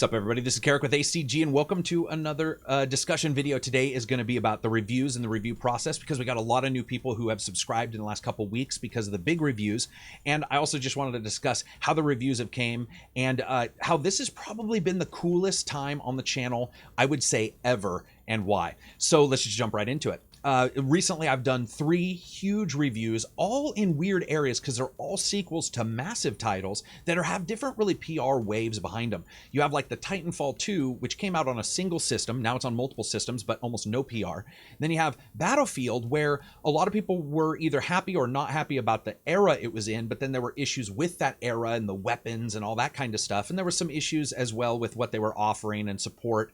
Sup everybody, this is Karak with ACG and welcome to another discussion video. Today is going to be about the reviews and the review process because we got a lot of new people who have subscribed in the last couple weeks because of the big reviews. And I also just wanted to discuss how the reviews have came and how this has probably been the coolest time on the channel, I would say ever, and why. So let's just jump right into it. Recently I've done 3 huge reviews, all in weird areas because they're all sequels to massive titles that have different really PR waves behind them. You have like the Titanfall 2, which came out on a single system. Now it's on multiple systems, but almost no PR. Then you have Battlefield, where a lot of people were either happy or not happy about the era it was in, but then there were issues with that era and the weapons and all that kind of stuff. And there were some issues as well with what they were offering and support.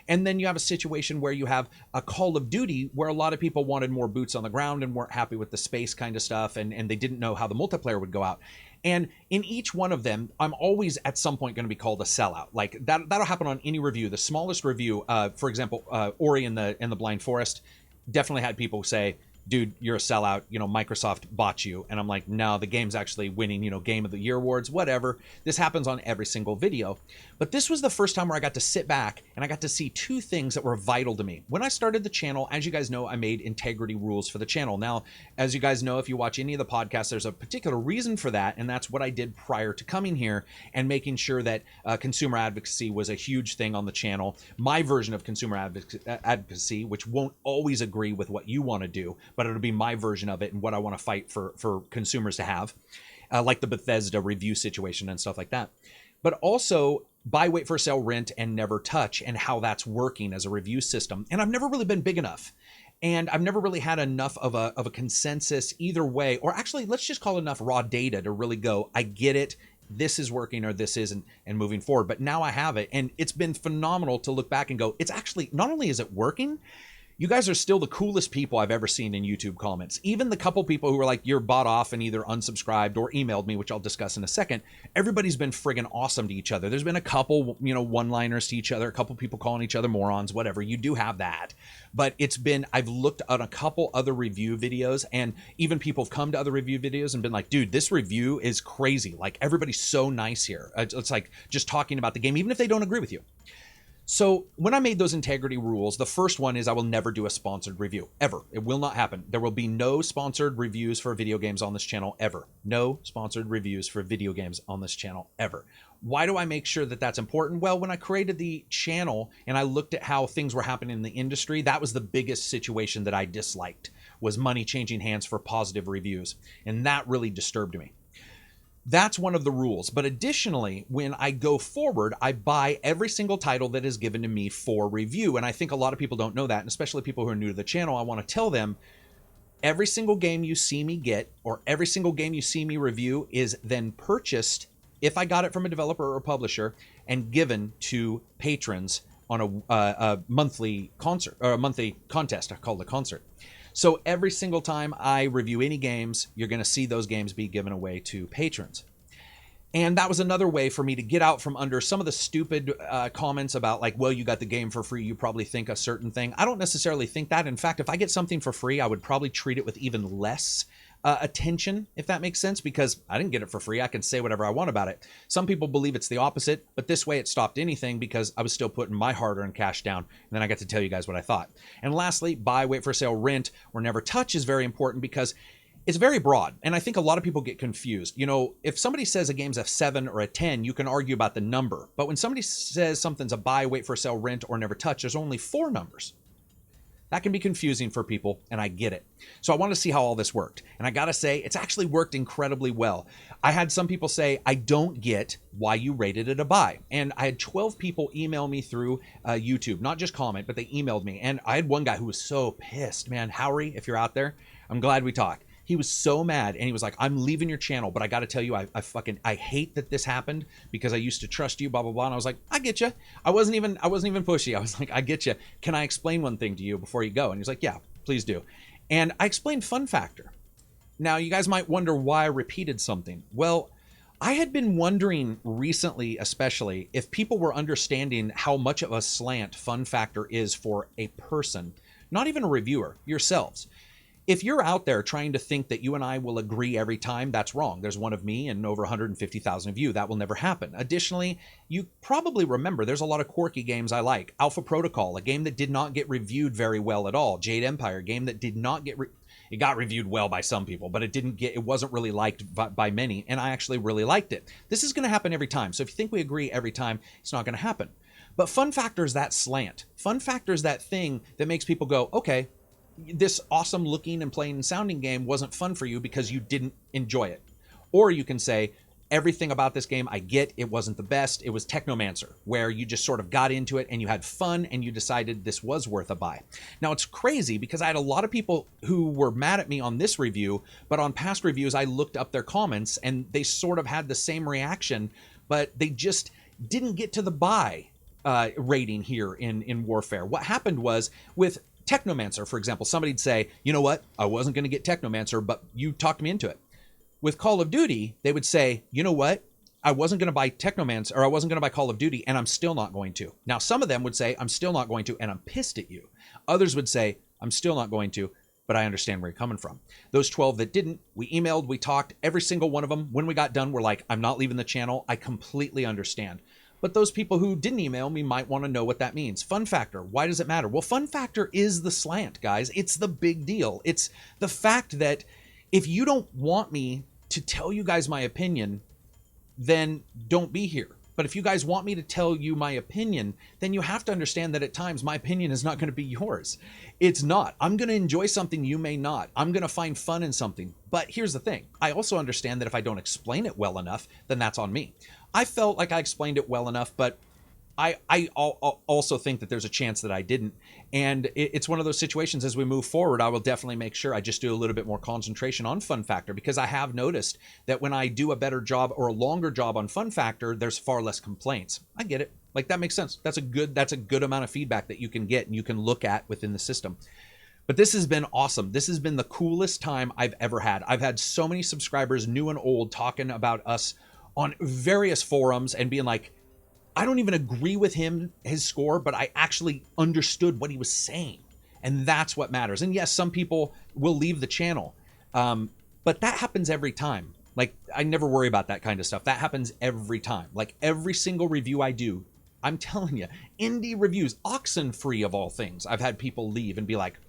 And then you have a situation where you have a Call of Duty where a lot of people wanted more boots on the ground and weren't happy with the space kind of stuff, and they didn't know how the multiplayer would go out. And in each one of them, I'm always at some point going to be called a sellout. Like that'll happen on any review. The smallest review, for example, Ori and the Blind Forest, definitely had people say, dude, you're a sellout, you know, Microsoft bought you. And I'm like, no, the game's actually winning, you know, Game of the Year awards, whatever. This happens on every single video. But this was the first time where I got to sit back and I got to see 2 things that were vital to me. When I started the channel, as you guys know, I made integrity rules for the channel. Now, as you guys know, if you watch any of the podcasts, there's a particular reason for that. And that's what I did prior to coming here and making sure that consumer advocacy was a huge thing on the channel. My version of consumer advocacy, which won't always agree with what you want to do, but it'll be my version of it and what I want to fight for consumers to have, like the Bethesda review situation and stuff like that. But also buy, wait for sale, rent, and never touch, and how that's working as a review system. And I've never really been big enough. And I've never really had enough of a consensus either way, or actually, let's just call it enough raw data to really go, I get it, this is working or this isn't, and moving forward. But now I have it, and it's been phenomenal to look back and go, it's actually, not only is it working, you guys are still the coolest people I've ever seen in YouTube comments. Even the couple people who were like, you're bought off and either unsubscribed or emailed me, which I'll discuss in a second. Everybody's been friggin' awesome to each other. There's been a couple, you know, one-liners to each other, a couple people calling each other morons, whatever. You do have that. But it's been, I've looked at a couple other review videos, and even people have come to other review videos and been like, dude, this review is crazy. Like, everybody's so nice here. It's like just talking about the game, even if they don't agree with you. So when I made those integrity rules, the first one is I will never do a sponsored review, ever. It will not happen. There will be no sponsored reviews for video games on this channel, ever. No sponsored reviews for video games on this channel, ever. Why do I make sure that that's important? Well, when I created the channel and I looked at how things were happening in the industry, that was the biggest situation that I disliked, was money changing hands for positive reviews. And that really disturbed me. That's one of the rules. But additionally, when I go forward, I buy every single title that is given to me for review. And I think a lot of people don't know that, and especially people who are new to the channel. I want to tell them every single game you see me get or every single game you see me review is then purchased, if I got it from a developer or a publisher, and given to patrons on a monthly concert or a monthly contest. I call it a concert. So every single time I review any games, you're going to see those games be given away to patrons. And that was another way for me to get out from under some of the stupid comments about like, well, you got the game for free, you probably think a certain thing. I don't necessarily think that. In fact, if I get something for free, I would probably treat it with even less attention, if that makes sense, because I didn't get it for free. I can say whatever I want about it. Some people believe it's the opposite, but this way it stopped anything because I was still putting my hard-earned cash down, and then I got to tell you guys what I thought. And lastly, buy, wait for sale, rent, or never touch is very important because it's very broad, and I think a lot of people get confused. You know, if somebody says a game's a 7 or a 10, you can argue about the number. But when somebody says something's a buy, wait for sale, rent, or never touch, there's only 4 numbers. That can be confusing for people, and I get it. So I want to see how all this worked. And I got to say, it's actually worked incredibly well. I had some people say, I don't get why you rated it a buy. And I had 12 people email me through YouTube, not just comment, but they emailed me. And I had one guy who was so pissed, man. Howery, if you're out there, I'm glad we talked. He was so mad, and he was like, I'm leaving your channel, but I got to tell you, I hate that this happened because I used to trust you, blah, blah, blah. And I was like, I get you. I wasn't even pushy. I was like, I get you. Can I explain one thing to you before you go? And he's like, yeah, please do. And I explained fun factor. Now, you guys might wonder why I repeated something. Well, I had been wondering recently, especially, if people were understanding how much of a slant fun factor is for a person, not even a reviewer, yourselves. If you're out there trying to think that you and I will agree every time, that's wrong. There's one of me and over 150,000 of you. That will never happen. Additionally, you probably remember there's a lot of quirky games I like. Alpha Protocol, a game that did not get reviewed very well at all. Jade Empire, a game that did not get it got reviewed well by some people, but it wasn't really liked by many, and I actually really liked it. This is going to happen every time. So if you think we agree every time, it's not going to happen. But fun factor is that slant. Fun factor is that thing that makes people go, okay, this awesome looking and playing and sounding game wasn't fun for you because you didn't enjoy it. Or you can say, everything about this game I get, it wasn't the best. It was Technomancer, where you just sort of got into it and you had fun and you decided this was worth a buy. Now it's crazy because I had a lot of people who were mad at me on this review, but on past reviews I looked up their comments and they sort of had the same reaction, but they just didn't get to the buy rating here in Warfare. What happened was with Technomancer, for example, somebody'd say, you know what, I wasn't going to get Technomancer, but you talked me into it. With Call of Duty, they would say, you know what, I wasn't going to buy Technomancer, or I wasn't going to buy Call of Duty, and I'm still not going to. Now, some of them would say, I'm still not going to, and I'm pissed at you. Others would say, I'm still not going to, but I understand where you're coming from. Those 12 that didn't, we emailed, we talked, every single one of them, when we got done, were like, I'm not leaving the channel, I completely understand. But those people who didn't email me might want to know what that means. Fun factor, why does it matter? Well, fun factor is the slant, guys. It's the big deal. It's the fact that if you don't want me to tell you guys my opinion, then don't be here. But if you guys want me to tell you my opinion, then you have to understand that at times my opinion is not going to be yours. It's not. I'm going to enjoy something you may not. I'm going to find fun in something. But here's the thing. I also understand that if I don't explain it well enough, then that's on me. I felt like I explained it well enough, but I also think that there's a chance that I didn't. And it's one of those situations as we move forward, I will definitely make sure I just do a little bit more concentration on fun factor, because I have noticed that when I do a better job or a longer job on fun factor, there's far less complaints. I get it. Like, that makes sense. That's a good amount of feedback that you can get and you can look at within the system. But this has been awesome. This has been the coolest time I've ever had. I've had so many subscribers, new and old, talking about us on various forums and being like, I don't even agree with his score, but I actually understood what he was saying. And that's what matters. And yes, some people will leave the channel. But that happens every time. Like, I never worry about that kind of stuff. That happens every time. Like, every single review I do, I'm telling you, indie reviews, Oxenfree of all things, I've had people leave and be like,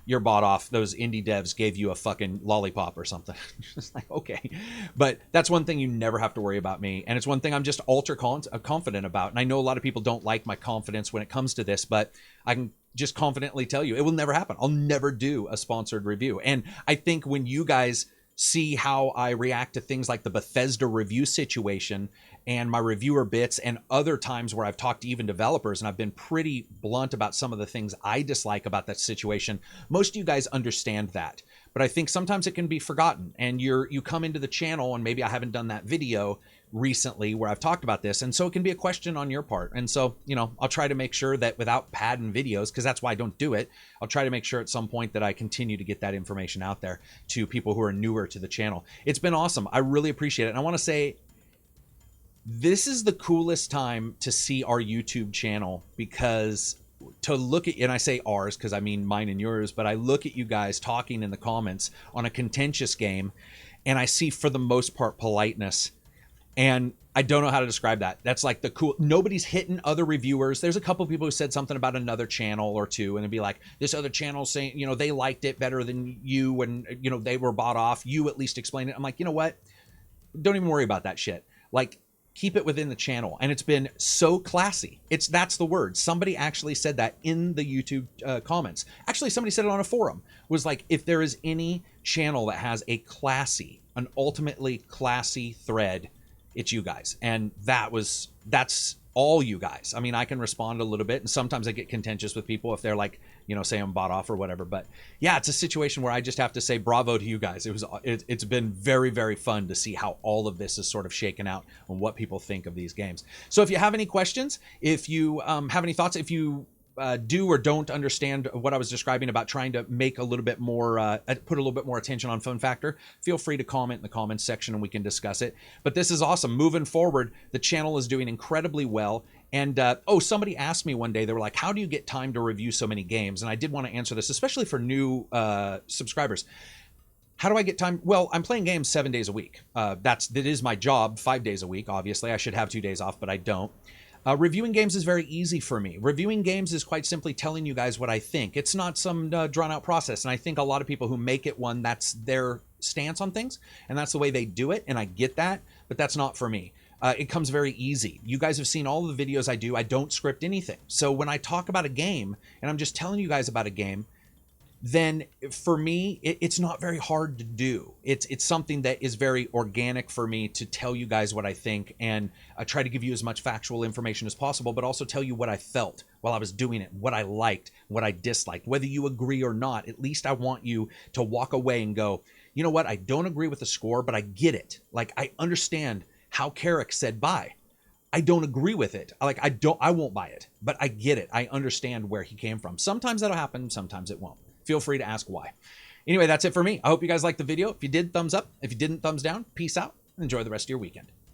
you're bought off, those indie devs gave you a fucking lollipop or something. Just like, okay. But that's one thing you never have to worry about me. And it's one thing I'm just ultra confident about. And I know a lot of people don't like my confidence when it comes to this, but I can just confidently tell you it will never happen. I'll never do a sponsored review. And I think when you guys see how I react to things like the Bethesda review situation and my reviewer bits and other times where I've talked to even developers and I've been pretty blunt about some of the things I dislike about that situation, most of you guys understand that. But I think sometimes it can be forgotten, and you come into the channel and maybe I haven't done that video recently where I've talked about this, and so it can be a question on your part. And so, you know, I'll try to make sure that without padding videos, because that's why I don't do it, I'll try to make sure at some point that I continue to get that information out there to people who are newer to the channel. It's been awesome. I really appreciate it. And I want to say, this is the coolest time to see our YouTube channel, because to look at, and I say ours because I mean mine and yours, but I look at you guys talking in the comments on a contentious game and I see for the most part politeness, and I don't know how to describe that. That's like the cool, nobody's hitting other reviewers. There's a couple people who said something about another channel or two, and it'd be like, this other channel saying, you know, they liked it better than you, and, you know, they were bought off. You at least explain it. I'm like, you know what? Don't even worry about that shit. Like, keep it within the channel. And it's been so classy. That's the word. Somebody actually said that in the YouTube comments. Actually, somebody said it on a forum. Was like, if there is any channel that has an ultimately classy thread, it's you guys. And that's all you guys. I mean, I can respond a little bit, and sometimes I get contentious with people if they're like, you know, say I'm bought off or whatever. But yeah, it's a situation where I just have to say bravo to you guys. It's been very, very fun to see how all of this is sort of shaken out and what people think of these games. So if you have any questions, if you have any thoughts, if you do or don't understand what I was describing about trying to make a little bit more, put a little bit more attention on fun factor, feel free to comment in the comments section and we can discuss it. But this is awesome. Moving forward, the channel is doing incredibly well. And oh, somebody asked me one day, they were like, how do you get time to review so many games? And I did want to answer this, especially for new subscribers. How do I get time? Well, I'm playing games 7 days a week. That is my job 5 days a week. Obviously, I should have 2 days off, but I don't. Reviewing games is very easy for me. Reviewing games is quite simply telling you guys what I think. It's not some drawn out process. And I think a lot of people who make it one, that's their stance on things. And that's the way they do it. And I get that, but that's not for me. It comes very easy. You guys have seen all of the videos I do. I don't script anything. So when I talk about a game and I'm just telling you guys about a game, then for me, it's not very hard to do. It's something that is very organic for me to tell you guys what I think, and I try to give you as much factual information as possible, but also tell you what I felt while I was doing it, what I liked, what I disliked. Whether you agree or not, at least I want you to walk away and go, you know what, I don't agree with the score, but I get it. Like, I understand how Karak said bye. I don't agree with it. Like, I won't buy it, but I get it. I understand where he came from. Sometimes that'll happen, sometimes it won't. Feel free to ask why. Anyway, that's it for me. I hope you guys liked the video. If you did, thumbs up. If you didn't, thumbs down. Peace out. Enjoy the rest of your weekend.